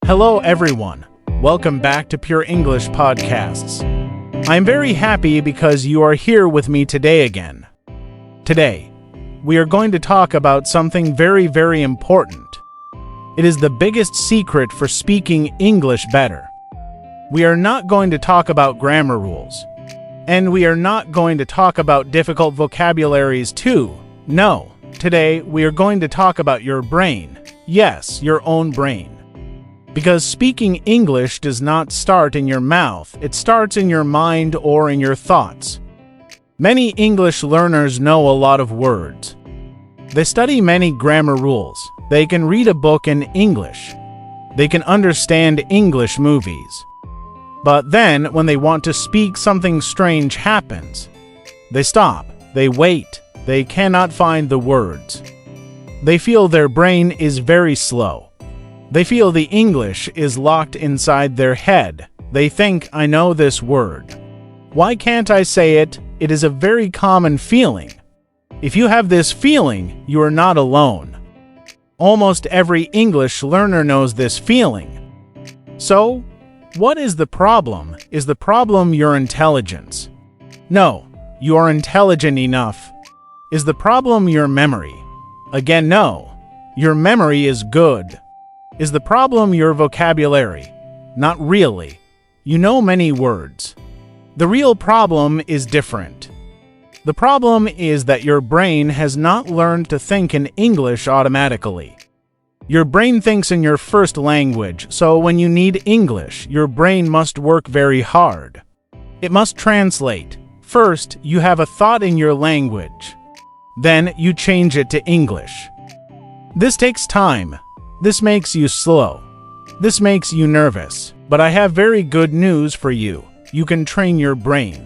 Hello everyone, welcome back to Pure English Podcasts. I'm very happy because you are here with me today again. Today, we are going to talk about something very important. It is the biggest secret for speaking English better. We are not going to talk about grammar rules. And we are not going to talk about difficult vocabularies too. No, today we are going to talk about your brain. Yes, your own brain. Because speaking English does not start in your mouth, it starts in your mind or in your thoughts. Many English learners know a lot of words. They study many grammar rules. They can read a book in English. They can understand English movies. But then, when they want to speak, something strange happens. They stop. They wait. They cannot find the words. They feel their brain is very slow. They feel the English is locked inside their head. They think, I know this word. Why can't I say it? It is a very common feeling. If you have this feeling, you are not alone. Almost every English learner knows this feeling. So, what is the problem? Is the problem your intelligence? No, you are intelligent enough. Is the problem your memory? Again, no. Your memory is good. Is the problem your vocabulary? Not really. You know many words. The real problem is different. The problem is that your brain has not learned to think in English automatically. Your brain thinks in your first language, so when you need English, your brain must work very hard. It must translate. First, you have a thought in your language. Then, you change it to English. This takes time. This makes you slow. This makes you nervous. But I have very good news for you. You can train your brain.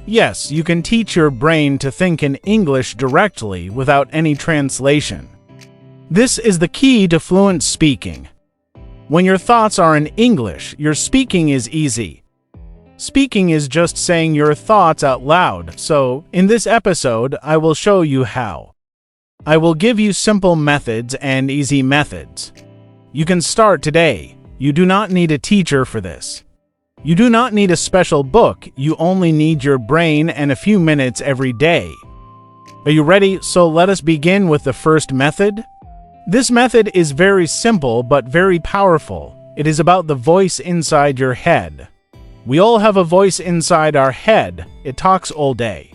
Yes, you can teach your brain to think in English directly without any translation. This is the key to fluent speaking. When your thoughts are in English, your speaking is easy. Speaking is just saying your thoughts out loud, so in this episode, I will show you how. I will give you simple methods and easy methods. You can start today. You do not need a teacher for this. You do not need a special book. You only need your brain and a few minutes every day. Are you ready? So let us begin with the first method. This method is very simple but very powerful. It is about the voice inside your head. We all have a voice inside our head. It talks all day.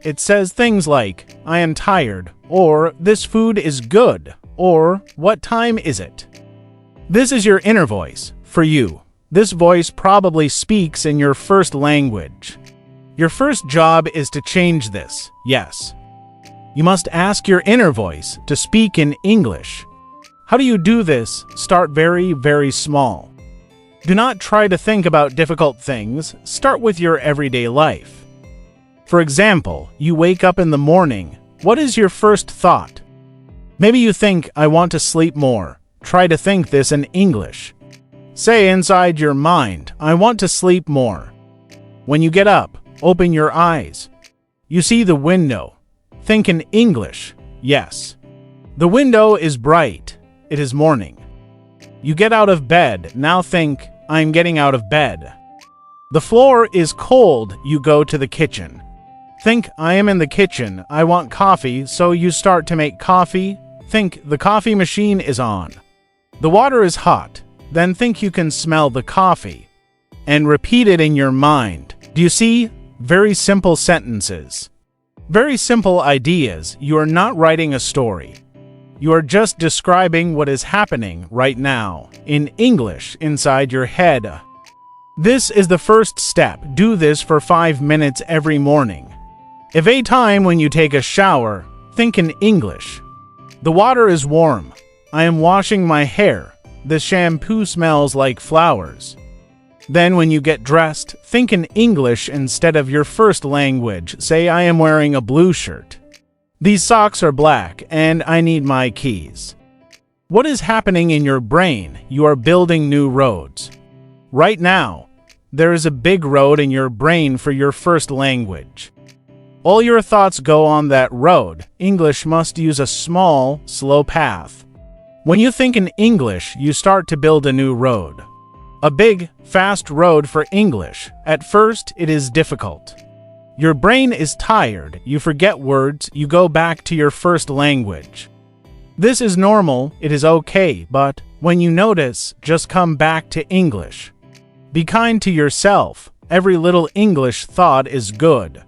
It says things like, I am tired, or this food is good, or what time is it? This is your inner voice, for you. This voice probably speaks in your first language. Your first job is to change this, yes. You must ask your inner voice to speak in English. How do you do this? Start very small. Do not try to think about difficult things. Start with your everyday life. For example, you wake up in the morning. What is your first thought? Maybe you think, I want to sleep more. Try to think this in English. Say inside your mind, I want to sleep more. When you get up, open your eyes. You see the window. Think in English. Yes. The window is bright. It is morning. You get out of bed. Now think, I'm getting out of bed. The floor is cold. You go to the kitchen. Think, I am in the kitchen. I want coffee, so you start to make coffee. Think, the coffee machine is on. The water is hot. Then think you can smell the coffee. And repeat it in your mind. Do you see? Very simple sentences. Very simple ideas. You are not writing a story. You are just describing what is happening right now, in English, inside your head. This is the first step. Do this for 5 minutes every morning. If a time when you take a shower, think in English. The water is warm. I am washing my hair. The shampoo smells like flowers. Then when you get dressed, think in English instead of your first language. Say, I am wearing a blue shirt. These socks are black, and I need my keys. What is happening in your brain? You are building new roads. Right now, there is a big road in your brain for your first language. All your thoughts go on that road. English must use a small, slow path. When you think in English, you start to build a new road. A big, fast road for English. At first, it is difficult. Your brain is tired, you forget words, you go back to your first language. This is normal, it is okay, but when you notice, just come back to English. Be kind to yourself. Every little English thought is good.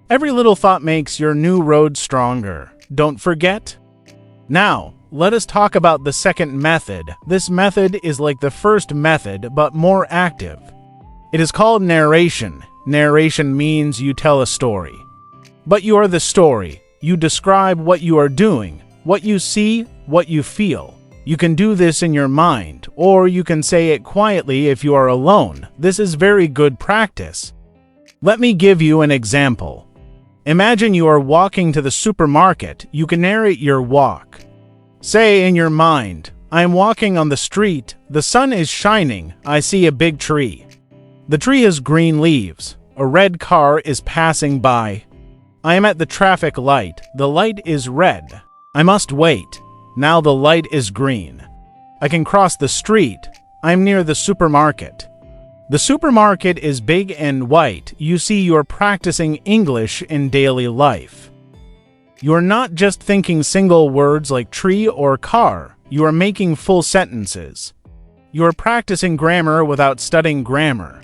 Every little thought makes your new road stronger. Don't forget. Now, let us talk about the second method. This method is like the first method, but more active. It is called narration. Narration means you tell a story. But you are the story. You describe what you are doing, what you see, what you feel. You can do this in your mind, or you can say it quietly if you are alone. This is very good practice. Let me give you an example. Imagine you are walking to the supermarket. You can narrate your walk. Say in your mind, I am walking on the street. The sun is shining. I see a big tree. The tree has green leaves. A red car is passing by. I am at the traffic light. The light is red. I must wait. Now the light is green. I can cross the street. I'm near the supermarket. The supermarket is big and white. You see, you're practicing English in daily life. You're not just thinking single words like tree or car. You are making full sentences. You are practicing grammar without studying grammar.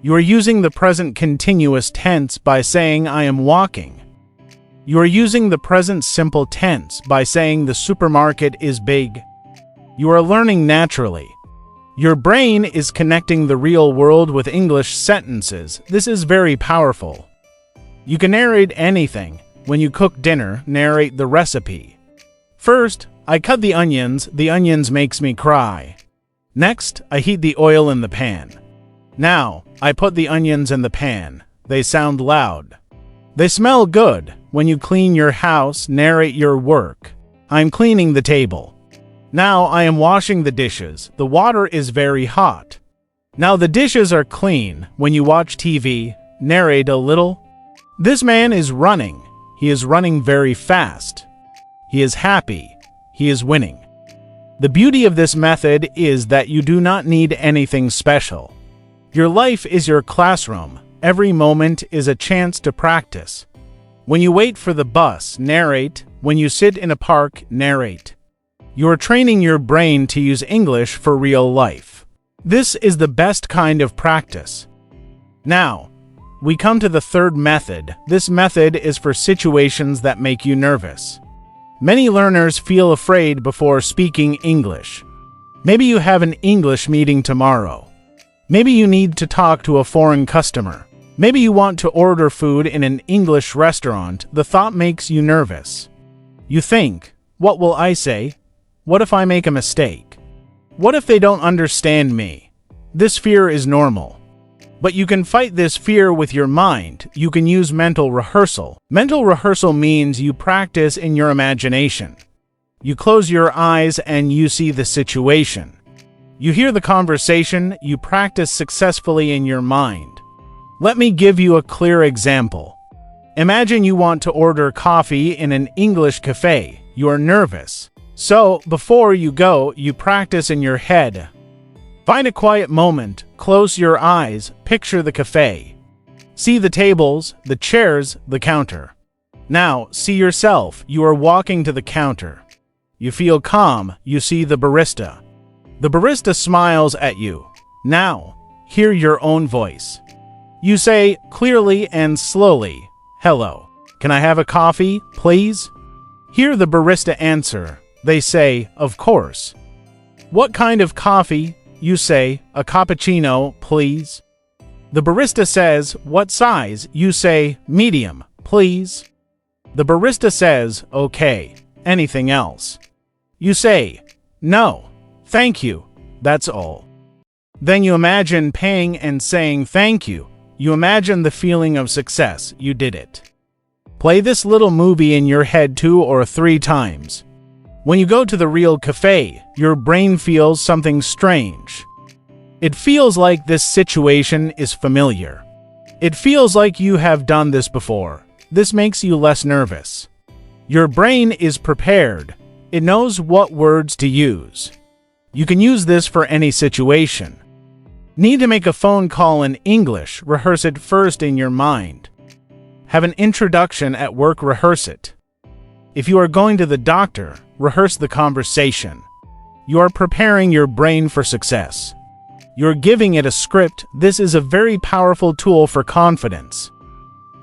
You are using the present continuous tense by saying I am walking. You are using the present simple tense by saying the supermarket is big. You are learning naturally. Your brain is connecting the real world with English sentences. This is very powerful. You can narrate anything. When you cook dinner, narrate the recipe. First, I cut the onions. The onions makes me cry. Next, I heat the oil in the pan. Now, I put the onions in the pan. They sound loud. They smell good. When you clean your house, narrate your work. I'm cleaning the table. Now I am washing the dishes. The water is very hot. Now the dishes are clean. When you watch TV, narrate a little. This man is running. He is running very fast. He is happy. He is winning. The beauty of this method is that you do not need anything special. Your life is your classroom. Every moment is a chance to practice. When you wait for the bus, narrate. When you sit in a park, narrate. You are training your brain to use English for real life. This is the best kind of practice. Now, we come to the third method. This method is for situations that make you nervous. Many learners feel afraid before speaking English. Maybe you have an English meeting tomorrow. Maybe you need to talk to a foreign customer. Maybe you want to order food in an English restaurant. The thought makes you nervous. You think, what will I say? What if I make a mistake? What if they don't understand me? This fear is normal. But you can fight this fear with your mind. You can use mental rehearsal. Mental rehearsal means you practice in your imagination. You close your eyes and you see the situation. You hear the conversation. You practice successfully in your mind. Let me give you a clear example. Imagine you want to order coffee in an English cafe. You are nervous. So, before you go, you practice in your head. Find a quiet moment, close your eyes, picture the cafe. See the tables, the chairs, the counter. Now, see yourself, you are walking to the counter. You feel calm, you see the barista. The barista smiles at you. Now, hear your own voice. You say, clearly and slowly, hello, can I have a coffee, please? Hear the barista answer. They say, of course. What kind of coffee? You say, a cappuccino, please. The barista says, what size? You say, medium, please. The barista says, okay, anything else? You say, no, thank you, that's all. Then you imagine paying and saying thank you. You imagine the feeling of success. You did it. Play this little movie in your head 2 or 3 times. When you go to the real cafe, your brain feels something strange. It feels like this situation is familiar. It feels like you have done this before. This makes you less nervous. Your brain is prepared. It knows what words to use. You can use this for any situation. Need to make a phone call in English, rehearse it first in your mind. Have an introduction at work, rehearse it. If you are going to the doctor, rehearse the conversation. You are preparing your brain for success. You're giving it a script. This is a very powerful tool for confidence.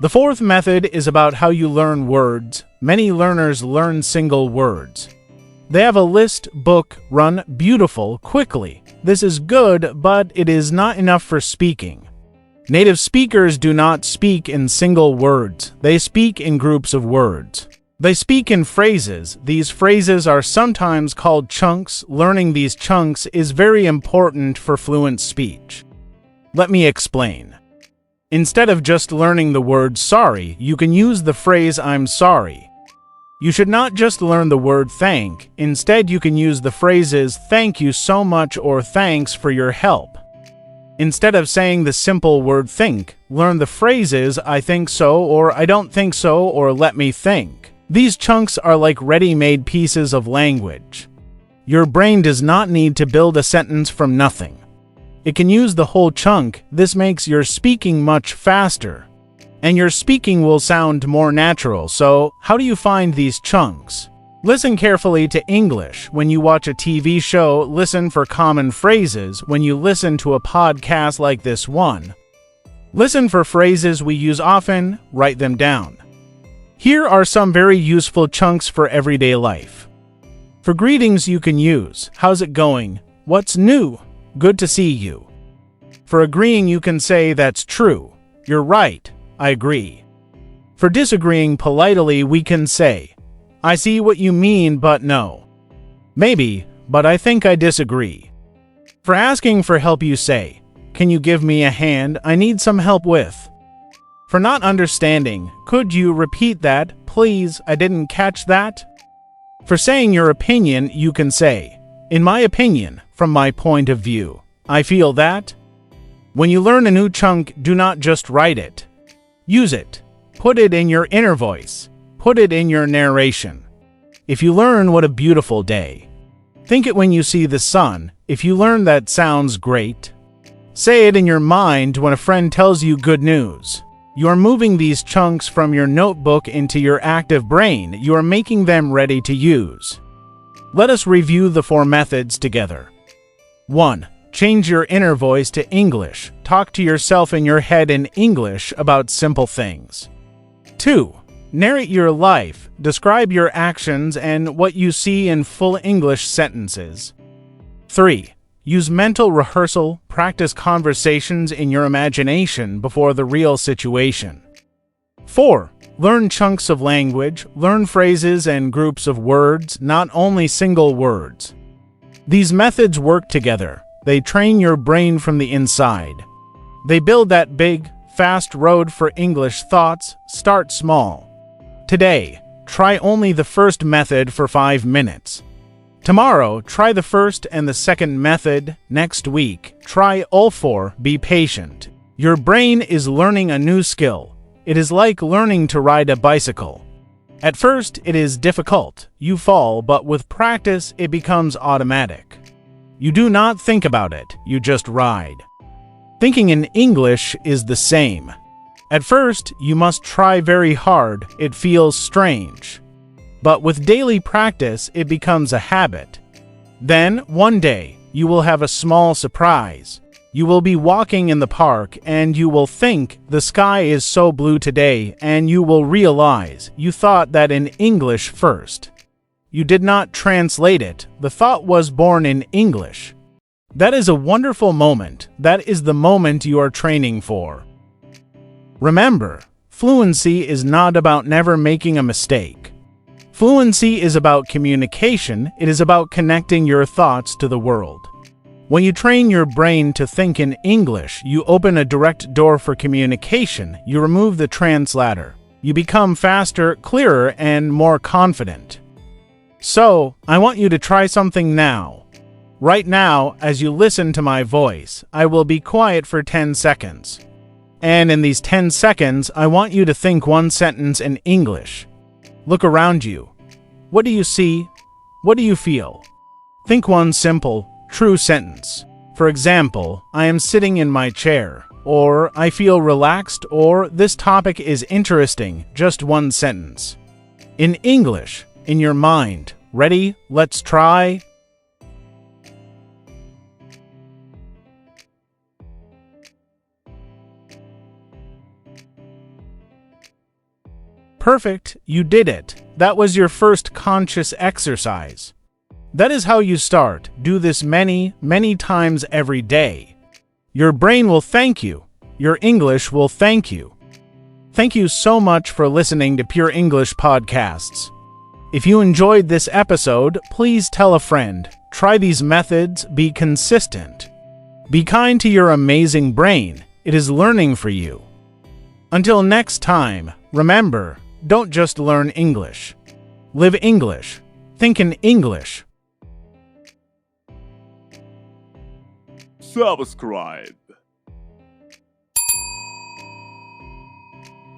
The fourth method is about how you learn words. Many learners learn single words. They have a list, book, run, beautiful, quickly. This is good, but it is not enough for speaking. Native speakers do not speak in single words. They speak in groups of words. They speak in phrases. These phrases are sometimes called chunks. Learning these chunks is very important for fluent speech. Let me explain. Instead of just learning the word sorry, you can use the phrase I'm sorry. You should not just learn the word thank. Instead, you can use the phrases thank you so much or thanks for your help. Instead of saying the simple word think, learn the phrases I think so or I don't think so or let me think. These chunks are like ready-made pieces of language. Your brain does not need to build a sentence from nothing. It can use the whole chunk. This makes your speaking much faster. And your speaking will sound more natural. So, how do you find these chunks? Listen carefully to English. When you watch a TV show, listen for common phrases. When you listen to a podcast like this one, listen for phrases we use often, write them down. Here are some very useful chunks for everyday life. For greetings, you can use, how's it going? What's new? Good to see you. For agreeing, you can say, that's true. You're right. I agree. For disagreeing politely, we can say, I see what you mean, but no. Maybe, but I think I disagree. For asking for help, you say, can you give me a hand? I need some help with. For not understanding, could you repeat that, please? I didn't catch that. For saying your opinion, you can say, in my opinion, from my point of view, I feel that. When you learn a new chunk, do not just write it. Use it. Put it in your inner voice. Put it in your narration. If you learn what a beautiful day, think it when you see the sun. If you learn that sounds great, say it in your mind when a friend tells you good news. You are moving these chunks from your notebook into your active brain. You are making them ready to use. Let us review the 4 methods together. 1. Change your inner voice to English. Talk to yourself in your head in English about simple things. 2. Narrate your life. Describe your actions and what you see in full English sentences. 3. Use mental rehearsal. Practice conversations in your imagination before the real situation. 4. Learn chunks of language. Learn phrases and groups of words, not only single words. These methods work together. They train your brain from the inside. They build that big, fast road for English thoughts. Start small. Today, try only the first method for 5 minutes. Tomorrow, try the first and the second method. Next week, try all 4. Be patient. Your brain is learning a new skill. It is like learning to ride a bicycle. At first, it is difficult. You fall, but with practice, it becomes automatic. You do not think about it, you just ride. Thinking in English is the same. At first, you must try very hard. It feels strange. But with daily practice, it becomes a habit. Then, one day, you will have a small surprise. You will be walking in the park and you will think, the sky is so blue today, and you will realize you thought that in English first. You did not translate it. The thought was born in English. That is a wonderful moment. That is the moment you are training for. Remember, fluency is not about never making a mistake. Fluency is about communication. It is about connecting your thoughts to the world. When you train your brain to think in English, you open a direct door for communication. You remove the translator. You become faster, clearer, and more confident. So, I want you to try something now. Right now, as you listen to my voice, I will be quiet for 10 seconds. And in these 10 seconds, I want you to think one sentence in English. Look around you. What do you see? What do you feel? Think one simple, true sentence. For example, I am sitting in my chair, or I feel relaxed, or this topic is interesting, just one sentence. In English, in your mind. Ready? Let's try. Perfect, you did it. That was your first conscious exercise. That is how you start. Do this many, many times every day. Your brain will thank you. Your English will thank you. Thank you so much for listening to Pure English Podcasts. If you enjoyed this episode, please tell a friend. Try these methods. Be consistent. Be kind to your amazing brain. It is learning for you. Until next time, remember, don't just learn English. Live English. Think in English. Subscribe.